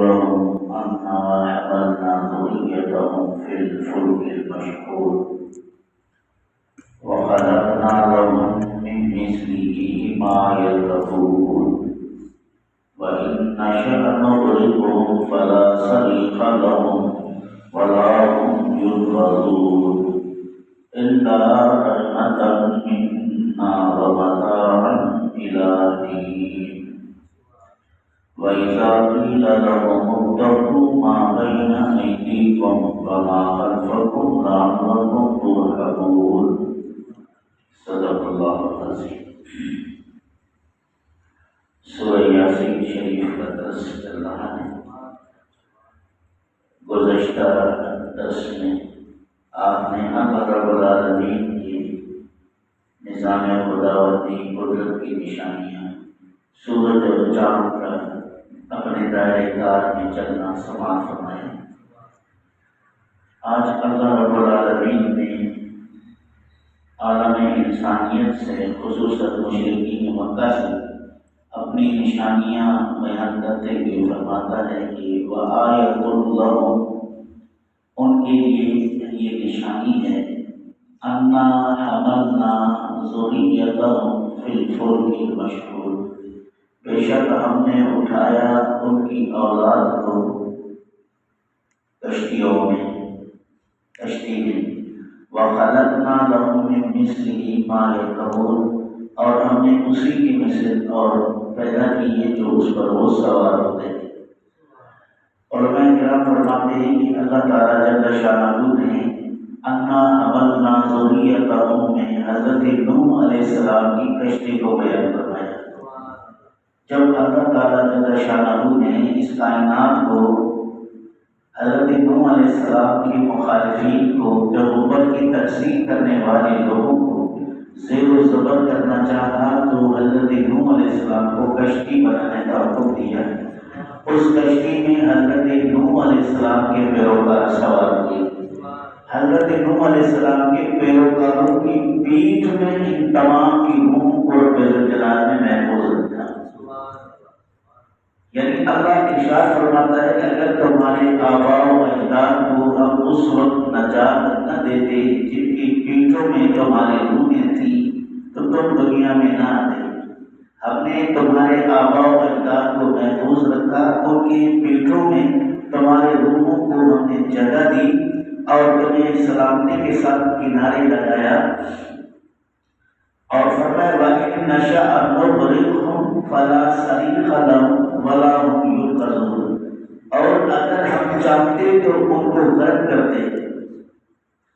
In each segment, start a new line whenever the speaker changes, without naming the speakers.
لهم أنا حملنا ذريتهم في الفلك المشحون وخلقنا لهم من مثله ما يركبون وإن نشأ نضربهم فلا صريخ لهم ولا هم ينقذون إلا رحمة منا ومتاعا إلى حين وإذا قيل لهم اتقوا ما بين أيديكم وما خلفكم لعلكم ترحمون صدق اللہ العظیم۔ سورہ یاسین شریف کا درس چل رہا ہے۔ گزشتہ درس میں آپ نے اللہ رب العالمین کی نظام خداوندی قدرت کی نشانیاں، سورج اور چاند کا اپنے دائرۂ کار میں چلنا سماعت فرمایا۔ آج اللہ رب العالمین نے عالم انسانیت سے خصوصاً مشرکین مکہ سے اپنی نشانیاں بیان کرتے ہوئے فرماتا ہے کہ وآیۃ اللہ، ان کے لیے یہ نشانی ہے، انا حملنا ذریتہم فی الفلک المشحون، بے شک ہم نے اٹھایا ان کی اولاد کو کشتی میں وَخَلَقْنَا لَهُم مِّن مِّثْلِهِ مَا يَرْكَبُونَ، اور ہم نے اسی کی مثل اور پیدا کیے جو اس پر وہ سوار ہوتے ہیں۔ علماء کرام فرماتے ہیں کہ اللہ تعالیٰ جل شانہ نے انا حملنا ذریتہم میں حضرت نوح علیہ السلام کی کشتی کو بیان فرمایا۔ جب اللہ تعالیٰ جل شانہ نے اس کائنات کو حضرت نوح علیہ السلام کی مخالفین کو، نبوت کی تکذیب کرنے والے لوگوں کو زیر و زبر کرنا چاہا تو حضرت نوح علیہ السلام کو کشتی بنانے کا حکم دیا۔ اس کشتی میں حضرت نوح علیہ السلام کے پیروکار سوار ہوئے۔ حضرت نوح علیہ السلام کے پیروکاروں کی پیٹھ میں ان تمام کی روح کو رب الجلال نے محفوظ رکھا۔ یعنی اللہ ارشاد فرماتا ہے کہ اگر تمہارے آباء و اجداد کو ہم اس وقت نجات نہ دیتے جن کی پیٹھوں میں تمہاری روحیں تھیں تو تم دنیا میں نہ آتے۔ ہم نے تمہارے آباء و اجداد کو محفوظ رکھا، ان کی پیٹھوں میں تمہارے روحوں کو ہم نے جگہ دی اور تمہیں سلامتی کے ساتھ کنارے لگایا۔ اور فرمایا وَإِن نَشَأْ نُغْرِقْهُمْ فَلَا صَرِيخَ لَهُمْ وَلَا هُمْ يُنقَذُونَ، اور اگر ہم چاہتے تو ان کو غرق کرتے،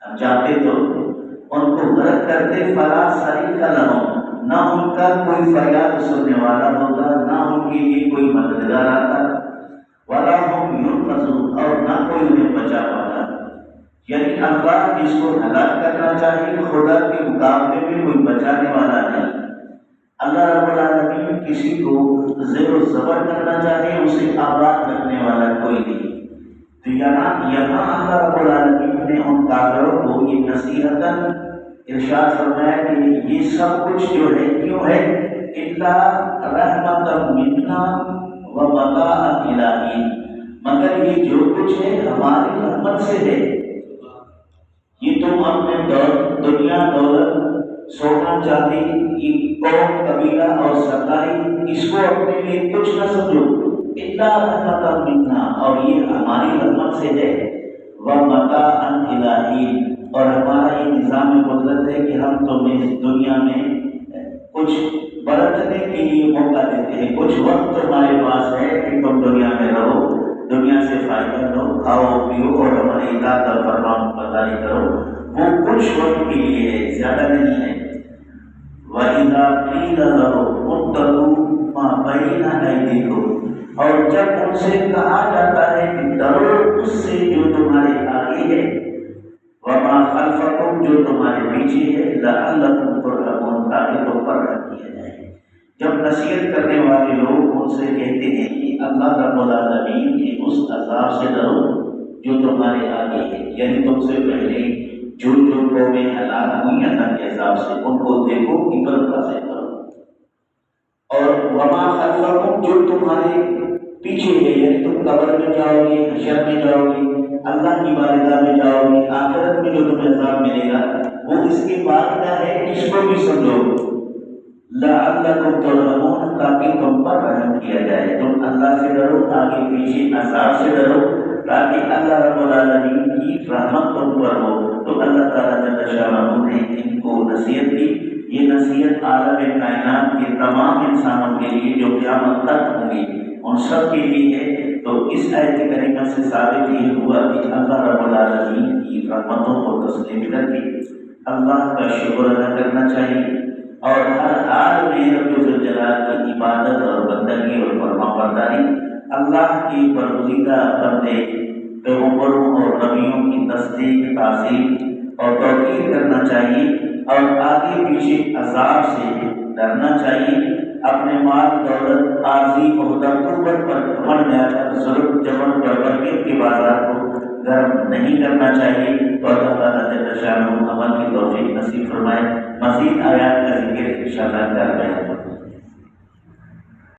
ہم چاہتے تو ان کو غرق کرتے، فَلَا صَرِيخَ لَهُمْ، نہ ان کا کوئی فریاد سننے والا ہوتا، نہ ان کے لیے کوئی مددگار آتا، وَلَا هُمْ يُنقَذُونَ، اور نہ کوئی انہیں بچا پاتا۔ یعنی اللہ جس کو ہلاک کرنا چاہیے خدا کے مقابلے میں کوئی بچانے والا نہیں۔ اللہ رب العالمین کسی کو زیر و زبر کرنا چاہے اسے آباد رکھنے والا کوئی نہیں۔ تو یہاں اللہ رب العالمین نے ان کافروں کو یہ نصیحتاً ارشاد فرمایا کہ یہ سب کچھ جو ہے کیوں ہے، الا رحمتا منا ومتاعا الی حین، مگر یہ جو کچھ ہے ہماری رحمت سے ہے۔ یہ تم اپنے دنیا دولت سونا چاندی قوم قبیلہ اور سرداری اس کو اپنے لیے کچھ نہ سمجھو، الا رحمتا منا، اور یہ ہماری رحمت سے ہے، ومتاعا الی حین، اور ہمارا یہ نظام قدرت ہے کہ ہم تمہیں دنیا میں کچھ برتنے کے لیے موقع دیتے ہیں، کچھ وقت تمہارے پاس ہے کہ تم دنیا میں رہو، دنیا سے فائدہ لو، کھاؤ پیو اور ہماری اطاعت اور فرمان برداری کرو، وہ کچھ وقت کے لیے ہے، زیادہ نہیں ہے۔ وَإِذَا قِيلَ لَهُمْ اتَّقُوا مَا بَيْنَ أَيْدِيكُمْ، اور جب ان سے کہا جاتا ہے کہ ڈرو اس سے جو تمہارے آگے ہے، وَمَا خَلْفَكُمْ، جو تمہارے پیچھے ہے، لَعَلَّكُمْ تُرْحَمُونَ، تاکہ تم پر رحم کیا جائے۔ جب نصیحت کرنے والے لوگ ان سے کہتے ہیں کہ اللہ رب العالمین کے اس عذاب سے ڈرو جو تمہارے آگے ہے، یعنی تم سے پہلے جو قومیں ہلاک ہوئی اللہ کے عذاب سے، ان کو دیکھو، عبرت حاصل کرو، اور وما خلفکم، جو تمہارے پیچھے ہے، یعنی تم قبر میں جاؤ گے، حشر میں جاؤ گے، اللہ کی بارگاہ میں جاؤ گے، آخرت میں جو تمہیں عذاب ملے گا وہ اس کے بعد کیا ہے، اس کو بھی سمجھو لعلکم ترحمون، تاکہ تم پر رحم کیا جائے، تم اللہ سے ڈرو، آگے پیچھے عذاب سے ڈرو، تاکہ اللہ رب العالمین کی رحمت تم پر ہو۔ تو اللہ تعالیٰ جل شانہ نے ان کو نصیحت کی، یہ نصیحت عالم کائنات کے تمام انسانوں کے لیے جو قیامت تک ہوں گی ان سب کے لیے ہے۔ تو اس آیت کریمہ سے ثابت یہ ہوا کہ اللہ رب العالمین کی رحمتوں کو تسلیم کر کے اللہ کا شکر ادا کرنا چاہیے، اور ہر حال میں رب الجلال کی عبادت اور بندگی اور فرما برداری، اللہ کی برگزیدہ بندے پیغمبروں اور نبیوں کی تصدیق، تعظیم اور توقیر کرنا چاہیے، اور آگے پیچھے عذاب سے ڈرنا چاہیے۔ اپنے مال، دولت، عارضی عہدہ، قوت پر گھمنڈ میں آ کر ظلم، جبر اور برکت کے بازار کو گرم نہیں کرنا چاہیے۔ تو اللہ تعالیٰ جل شانہ عمل کی توفیق نصیب فرمائے۔ مزید آیات کا ذکر انشاءاللہ کرتے ہیں۔